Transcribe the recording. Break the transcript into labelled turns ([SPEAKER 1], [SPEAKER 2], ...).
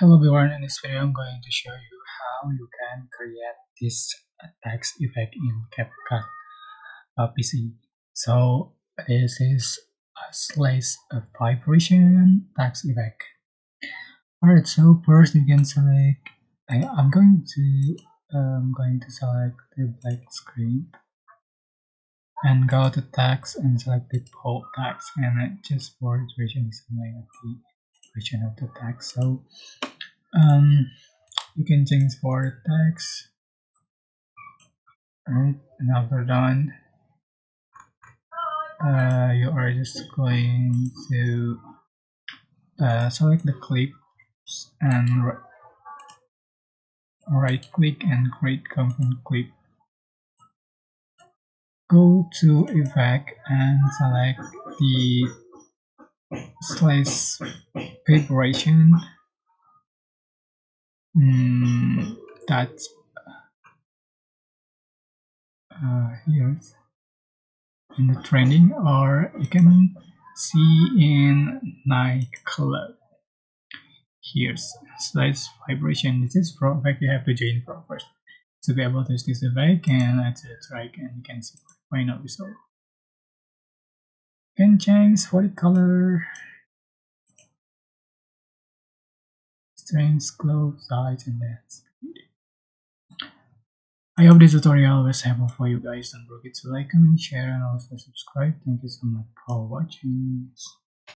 [SPEAKER 1] Hello everyone, in this video I'm going to show you how you can create this text effect in CapCut PC. So this is a slice of vibration text effect. Alright, so first you can select, I'm going to select the black screen and go to text and select the bold text, and just for duration is only the duration of the text. So you can change for the text. Alright, and after done, you are just going to select the clips and right click and create component clip. Go to effect and select the slice vibration. That's here in the trending, or you can see in night color. Here's slice vibration. This is pro effect. You have to join pro first to be able to use this effect, and that's it, right? And you can see final result. You can change for the color, strength, glow, size, and that's it. I hope this tutorial was helpful for you guys. Don't forget to like, comment, share, and also subscribe. Thank you so much for watching.